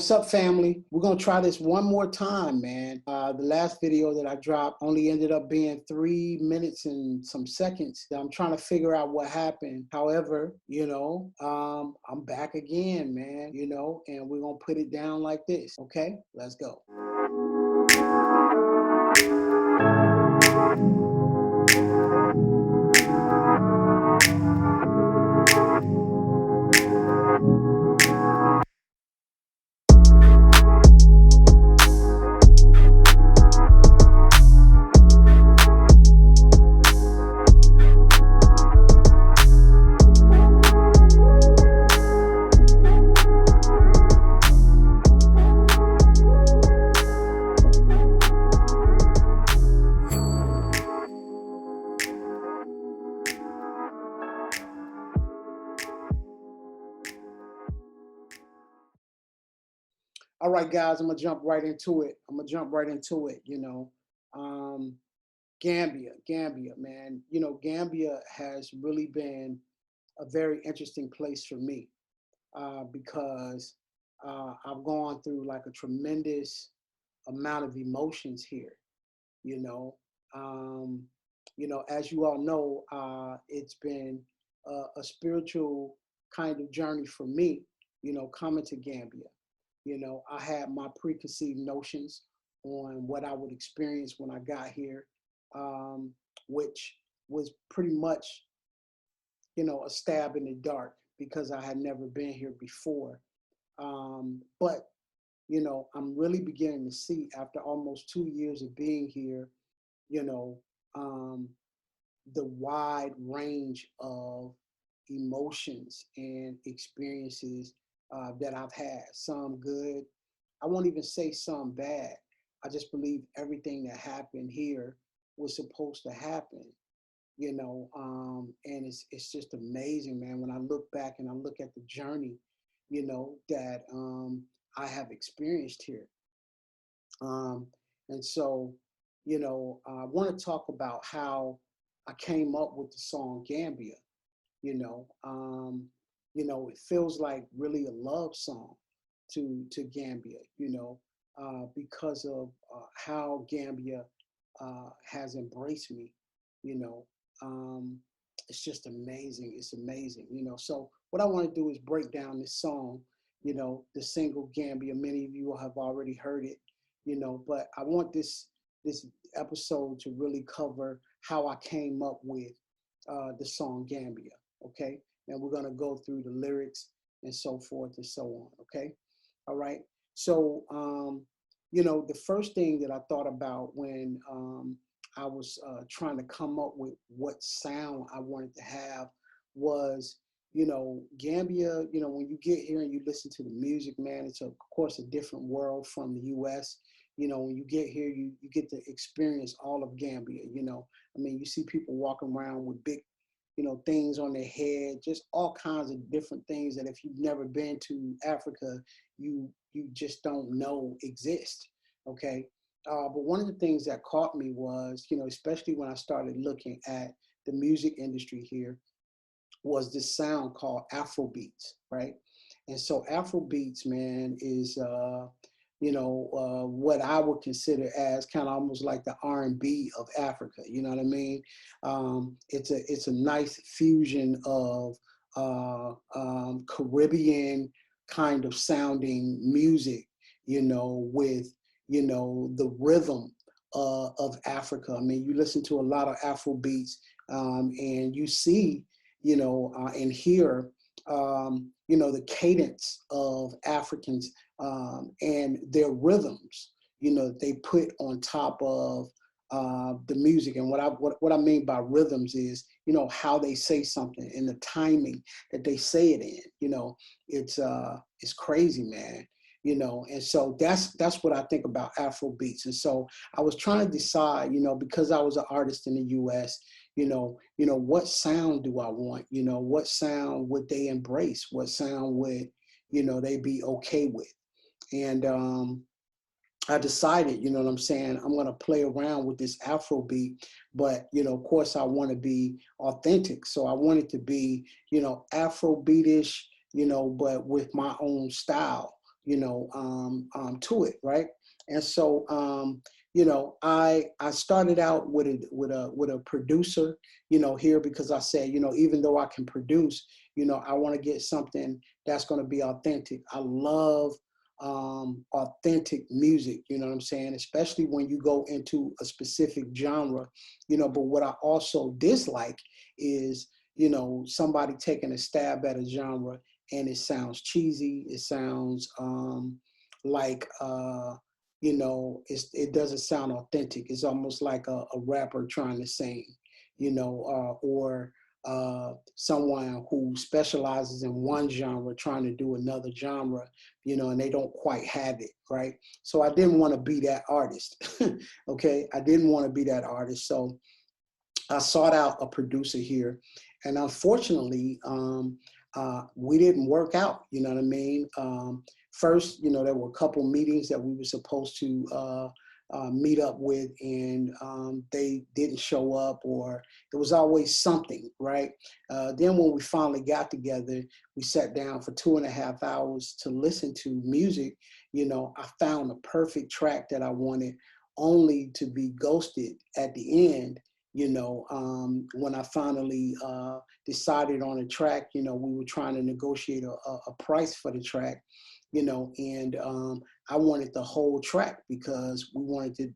What's up, family? We're gonna try this one more time, man. The last video that I dropped only ended up being 3 minutes and some seconds. I'm trying to figure out what happened. However, I'm back again, man, and we're gonna put it down like this, okay? Let's go. All right, guys, I'm gonna jump right into it. Gambia, man. Gambia has really been a very interesting place for me because I've gone through like a tremendous amount of emotions here. You know, um, as you all know, it's been a spiritual kind of journey for me. Coming to Gambia. I had my preconceived notions on what I would experience when I got here, um, which was pretty much, a stab in the dark because I had never been here before. But, I'm really beginning to see after almost 2 years of being here, you know, um, the wide range of emotions and experiences that I've had. Some good, I won't even say some bad. I just believe everything that happened here was supposed to happen, and it's just amazing, man. When I look back and I look at the journey, that I have experienced here. Um, and so, I want to talk about how I came up with the song Gambia. You know, um, it feels like really a love song to Gambia. Because of how Gambia has embraced me. You know, um, it's just amazing. It's amazing. So what I want to do is break down this song. The single Gambia. Many of you have already heard it. But I want this episode to really cover how I came up with the song Gambia. Okay, and we're gonna go through the lyrics and so forth and so on. Okay, all right. So the first thing that I thought about when I was trying to come up with what sound I wanted to have was, Gambia. When you get here and you listen to the music, man, it's of course a different world from the U.S. When you get here, you get to experience all of Gambia. You see people walking around with big, things on their head, just all kinds of different things that if you've never been to Africa, you just don't know exist. Okay. But one of the things that caught me was, especially when I started looking at the music industry here, was this sound called Afrobeats, right? And so Afrobeats, man, is what I would consider as kind of almost like the R&B of Africa. You know what I mean? It's a nice fusion of Caribbean kind of sounding music, with the rhythm of Africa. I mean, you listen to a lot of Afro beats, and you see, and hear, the cadence of Africans and their rhythms, they put on top of the music. And what I mean by rhythms is, how they say something and the timing that they say it in. It's crazy, man. And so that's what I think about Afro beats. And so I was trying to decide, because I was an artist in the U.S., what sound do I want? What sound would they embrace? What sound would, they be okay with? And I decided, you know what I'm saying, I'm going to play around with this Afro beat, but, of course I want to be authentic. So I want it to be, Afro beatish, but with my own style. to it, right? And so, I started out with a producer, here, because I said, even though I can produce, I want to get something that's going to be authentic. I love authentic music, you know what I'm saying? Especially when you go into a specific genre, but what I also dislike is, somebody taking a stab at a genre and it sounds cheesy. It sounds like, it doesn't sound authentic. It's almost like a rapper trying to sing, or someone who specializes in one genre trying to do another genre, and they don't quite have it, right? So I didn't want to be that artist. Okay, I didn't want to be that artist. So I sought out a producer here, and unfortunately, we didn't work out. You know what I mean? First, there were a couple meetings that we were supposed to meet up with, and they didn't show up, or it was always something, right? Then when we finally got together, we sat down for 2.5 hours to listen to music. I found the perfect track that I wanted, only to be ghosted at the end. When I finally decided on a track, we were trying to negotiate a price for the track, and I wanted the whole track because we wanted to,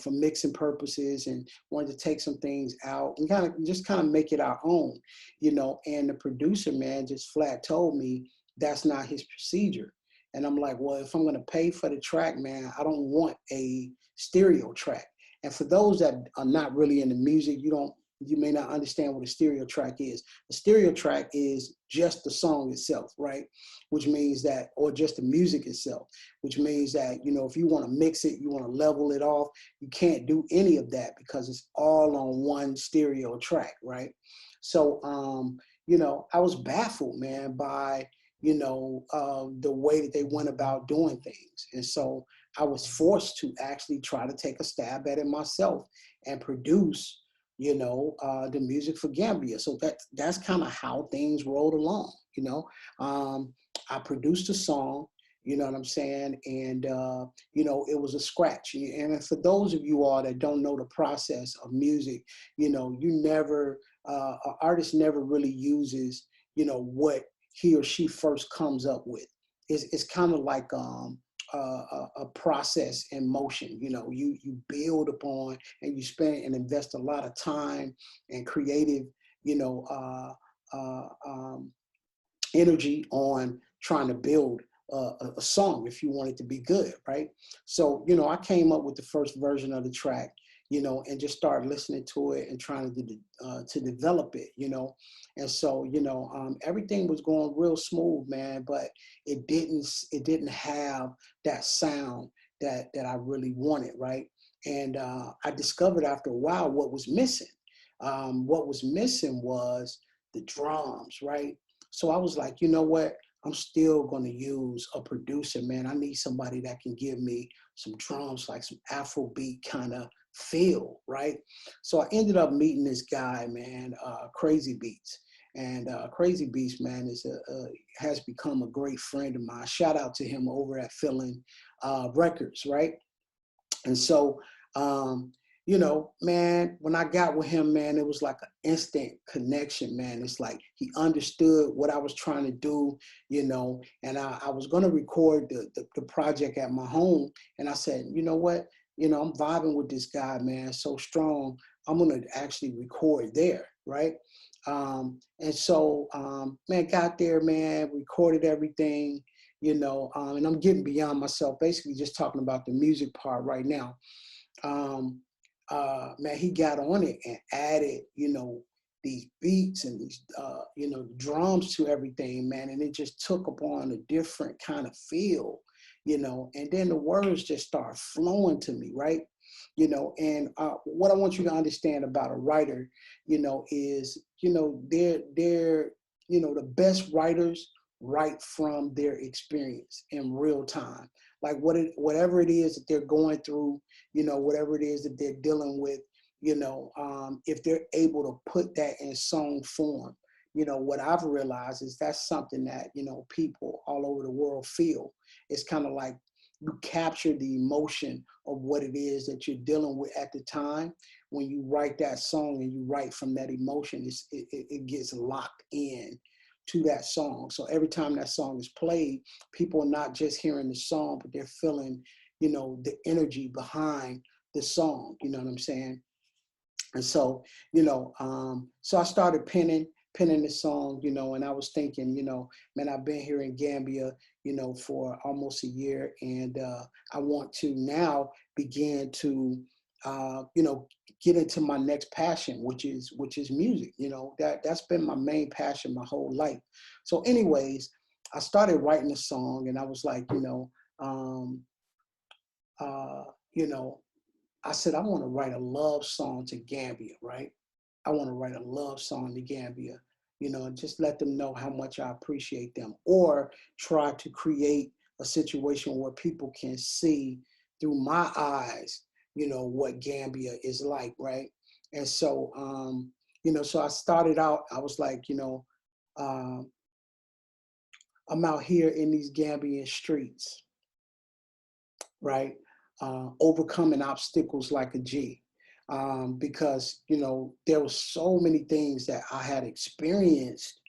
for mixing purposes, and wanted to take some things out and kind of make it our own, and the producer, man, just flat told me that's not his procedure. And I'm like, well, if I'm going to pay for the track, man, I don't want a stereo track. And for those that are not really into music, you may not understand what a stereo track is. A stereo track is just the song itself, right? Which means that, or just the music itself, which means that, if you want to mix it, you want to level it off, you can't do any of that because it's all on one stereo track, right? So, I was baffled, man, by, the way that they went about doing things. And so I was forced to actually try to take a stab at it myself and produce, the music for Gambia. So that's kind of how things rolled along. I produced a song, you know what I'm saying, and it was a scratch. And for those of you all that don't know the process of music, you never, an artist never really uses, what he or she first comes up with. It's kind of like a process in motion. You build upon, and you spend and invest a lot of time and creative, you know, energy on trying to build a song if you want it to be good, right? So, I came up with the first version of the track, and just started listening to it and trying to develop it, and so, everything was going real smooth, man, but it didn't have that sound that I really wanted, right? And I discovered after a while what was missing. What was missing was the drums, right? So I was like, you know what? I'm still going to use a producer, man. I need somebody that can give me some drums, like some Afrobeat kind of feel, right? So I ended up meeting this guy, man, Crazy Beats. And Crazy Beats, man, has become a great friend of mine. Shout out to him over at Filling Records, right? And so, man, when I got with him, man, it was like an instant connection, man. It's like he understood what I was trying to do, and I was going to record the project at my home. And I said, you know what? I'm vibing with this guy, man, so strong. I'm going to actually record there, right? And so, man, got there, man, recorded everything, and I'm getting beyond myself, basically just talking about the music part right now. Man, he got on it and added, these beats and these, drums to everything, man. And it just took upon a different kind of feel, and then the words just start flowing to me, right? And what I want you to understand about a writer, is, they're, the best writers write from their experience in real time. Like whatever it is that they're going through, whatever it is that they're dealing with, if they're able to put that in song form, what I've realized is that's something that, people all over the world feel. It's kind of like you capture the emotion of what it is that you're dealing with at the time. When you write that song and you write from that emotion, it gets locked in to that song. So every time that song is played, people are not just hearing the song, but they're feeling, the energy behind the song. You know what I'm saying? And so, so I started penning the song, and I was thinking, man, I've been here in Gambia, for almost a year, and I want to now begin to, get into my next passion, which is music. That's been my main passion my whole life. So, anyways, I started writing a song, and I was like, um, uh, you know, I said, I want to write a love song to Gambia, right? I want to write a love song to Gambia, and just let them know how much I appreciate them, or try to create a situation where people can see through my eyes, what Gambia is like, right? And so, so I started out, I was like, um, I'm out here in these Gambian streets, right? Overcoming obstacles like a G. Because, there were so many things that I had experienced,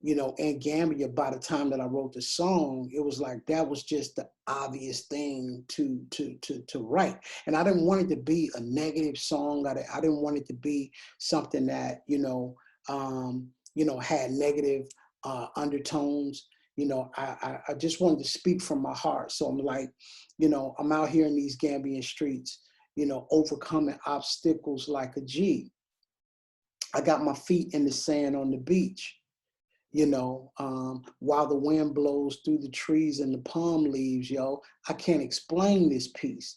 in Gambia. By the time that I wrote the song, it was like that was just the obvious thing to write. And I didn't want it to be a negative song. I didn't want it to be something that, had negative undertones. I just wanted to speak from my heart. So I'm like, I'm out here in these Gambian streets, overcoming obstacles like a G. I got my feet in the sand on the beach, while the wind blows through the trees and the palm leaves, yo. I can't explain this piece,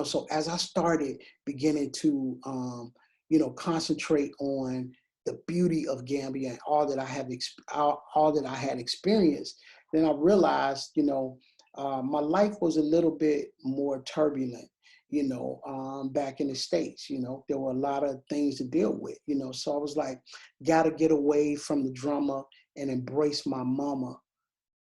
so as I started beginning to, concentrate on the beauty of Gambia and all that all that I had experienced, then I realized, my life was a little bit more turbulent, back in the States. There were a lot of things to deal with, so I was like, got to get away from the drama and embrace my mama,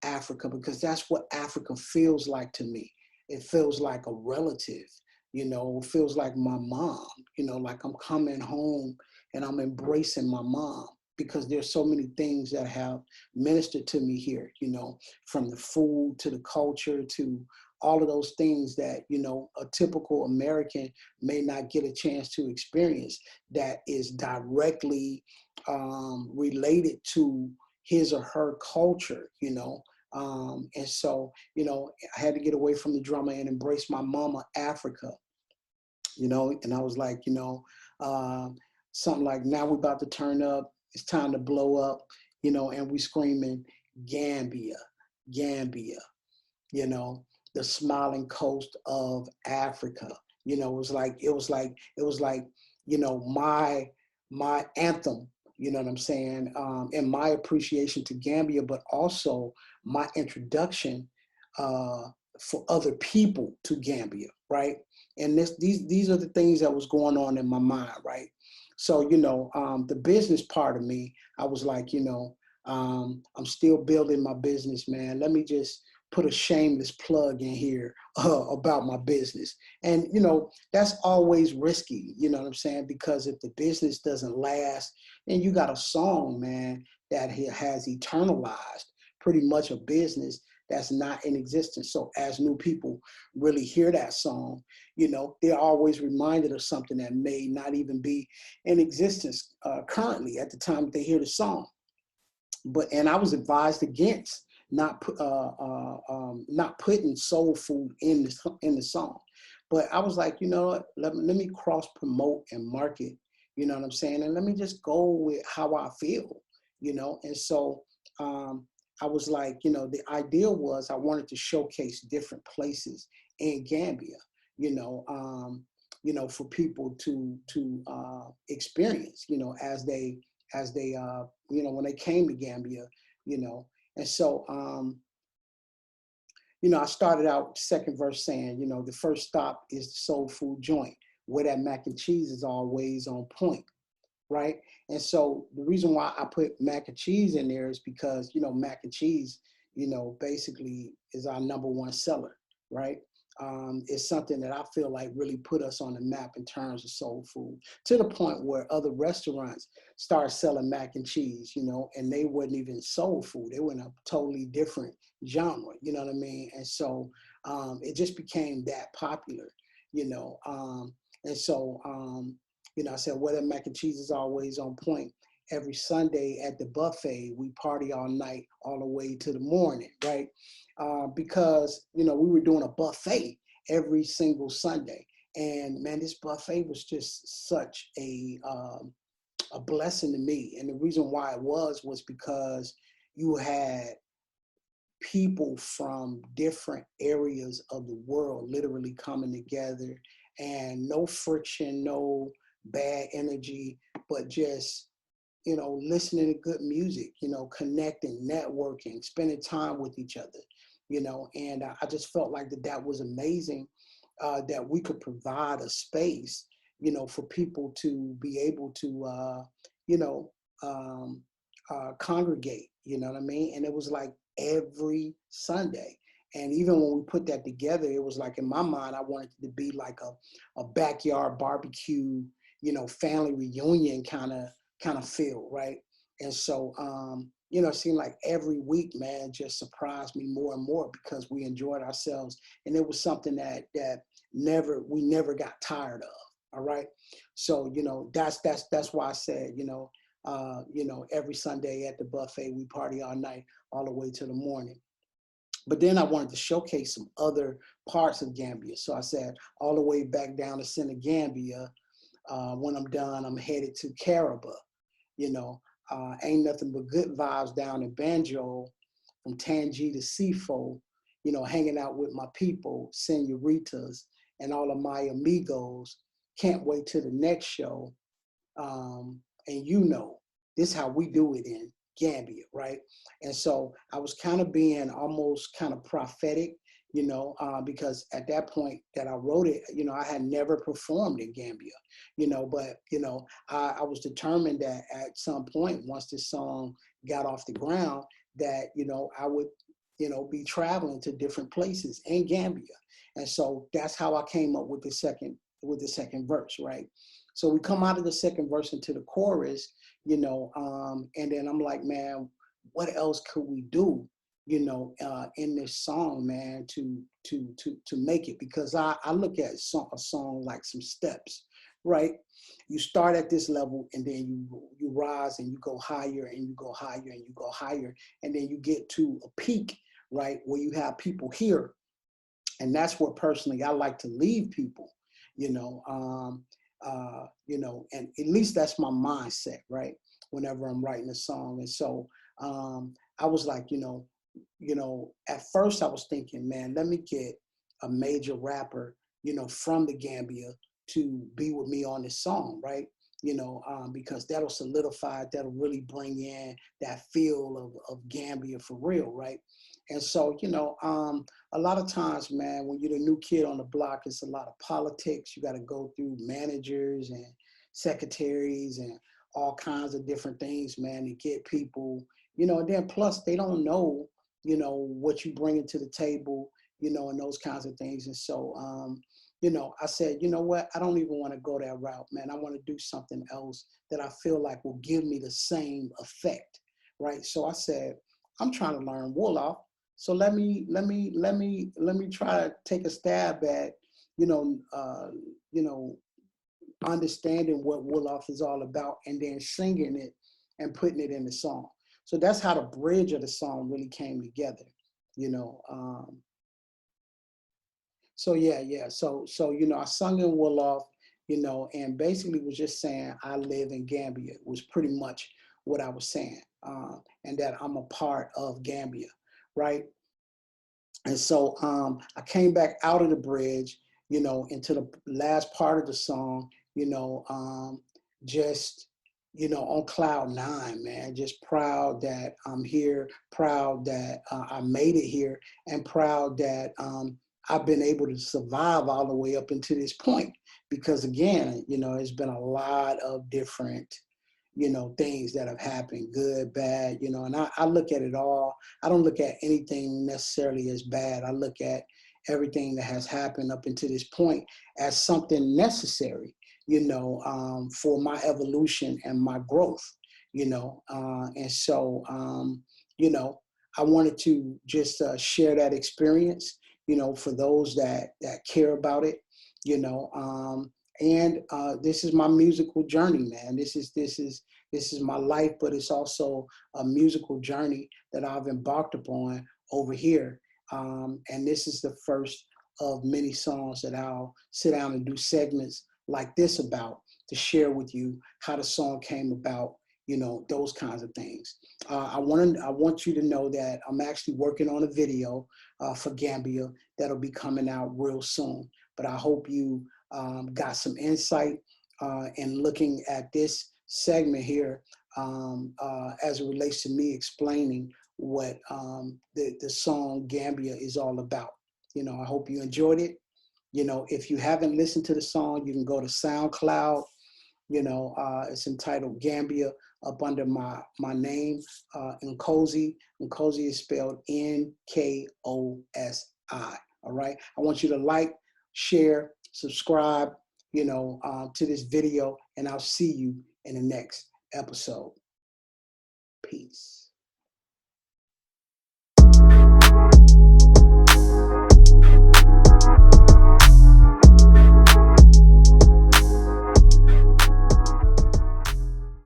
Africa, because that's what Africa feels like to me. It feels like a relative, it feels like my mom, like I'm coming home and I'm embracing my mom, because there's so many things that have ministered to me here, from the food to the culture to all of those things that, a typical American may not get a chance to experience, that is directly related to his or her culture, and so, I had to get away from the drama and embrace my mama, Africa, and I was like, something like, now we're about to turn up, it's time to blow up, and we screaming, Gambia, Gambia, you know, the smiling coast of Africa. It was like, my anthem, you know what I'm saying? And my appreciation to Gambia, but also my introduction for other people to Gambia, right? And these are the things that was going on in my mind, right? So, the business part of me, I was like, I'm still building my business, man. Let me just put a shameless plug in here about my business. And, that's always risky, you know what I'm saying? Because if the business doesn't last, and you got a song, man, that has eternalized pretty much a business that's not in existence. So as new people really hear that song, they're always reminded of something that may not even be in existence currently at the time that they hear the song. And I was advised against not putting soul food in the song. But I was like, you know what? Let me cross promote and market. You know what I'm saying? And let me just go with how I feel. And so I was like, the idea was I wanted to showcase different places in Gambia. For people to experience. As they when they came to Gambia. And so I started out second verse saying, the first stop is the soul food joint, where that mac and cheese is always on point. right? And so the reason why I put mac and cheese in there is because, mac and cheese, basically is our number one seller, right? It's something that I feel like really put us on the map in terms of soul food, to the point where other restaurants start selling mac and cheese, and they wasn't even soul food. They were in a totally different genre, you know what I mean? And so it just became that popular, you know. And so I said, well, the mac and cheese is always on point. Every Sunday at the buffet, we party all night, all the way to the morning, right? Because, we were doing a buffet every single Sunday. And man, this buffet was just such a blessing to me. And the reason why it was because you had people from different areas of the world literally coming together, and no friction, no bad energy, but just, listening to good music, connecting, networking, spending time with each other, and I just felt like that was amazing, that we could provide a space, for people to be able to, you know, um, congregate, you know what I mean? And it was like every Sunday. And even when we put that together, it was like, in my mind, I wanted it to be like a backyard barbecue, family reunion kind of feel, right? And so, it seemed like every week, man, just surprised me more and more because we enjoyed ourselves, and it was something that we never got tired of. All right, so that's why I said, every Sunday at the buffet we party all night, all the way to the morning. But then I wanted to showcase some other parts of Gambia, so I said all the way back down to Senegambia. When I'm done, I'm headed to Caraba. You know, ain't nothing but good vibes down in Banjo, from Tangi to Sifo, hanging out with my people, senoritas, and all of my amigos. Can't wait to the next show. And this is how we do it in Gambia, right? And so I was kind of being almost kind of prophetic, because at that point that I wrote it, I had never performed in Gambia, but, I was determined that at some point, once this song got off the ground, that, I would, be traveling to different places in Gambia. And so that's how I came up with the second verse, right? So we come out of the second verse into the chorus, and then I'm like, man, what else could we do, in this song, man, to make it? Because I look at a song like some steps, right? You start at this level, and then you rise, and you go higher, and you go higher, and you go higher, and then you get to a peak, right, where you have people here, and that's where personally I like to leave people, and at least that's my mindset, right? Whenever I'm writing a song. And so I was like, at first I was thinking, man, let me get a major rapper, from the Gambia to be with me on this song, right? Because that'll solidify, that'll really bring in that feel of Gambia for real, right? And so, a lot of times, man, when you're the new kid on the block, it's a lot of politics. You got to go through managers and secretaries and all kinds of different things, man, to get people, and then plus they don't know, what you bring to the table, and those kinds of things. And so, I said, you know what? I don't even want to go that route, man. I want to do something else that I feel like will give me the same effect, right? So I said, I'm trying to learn Wolof. So let me try to take a stab at, you know, uh, you know, understanding what Wolof is all about, and then singing it and putting it in the song. So that's how the bridge of the song really came together, you know. So yeah. So I sung in Wolof, and basically was just saying I live in Gambia. It was pretty much what I was saying, and that I'm a part of Gambia, right? And so I came back out of the bridge, into the last part of the song, just, on cloud nine, man, just proud that I'm here, proud that I made it here, and proud that I've been able to survive all the way up into this point. Because again, it's been a lot of different things that have happened, good, bad, and I look at it all. I don't look at anything necessarily as bad. I look at everything that has happened up until this point as something necessary, for my evolution and my growth, and so, I wanted to just share that experience, for those that care about it, and this is my musical journey, man. This is my life, but it's also a musical journey that I've embarked upon over here. And this is the first of many songs that I'll sit down and do segments like this about, to share with you how the song came about, those kinds of things. I want you to know that I'm actually working on a video for Gambia that'll be coming out real soon. But I hope you got some insight in looking at this segment here as it relates to me explaining what the song Gambia is all about. I hope you enjoyed it. If you haven't listened to the song, you can go to SoundCloud. It's entitled Gambia, up under my name, nKosi. nKosi is spelled Nkosi. All right. I want you to like, share, subscribe, to this video, and I'll see you in the next episode. Peace.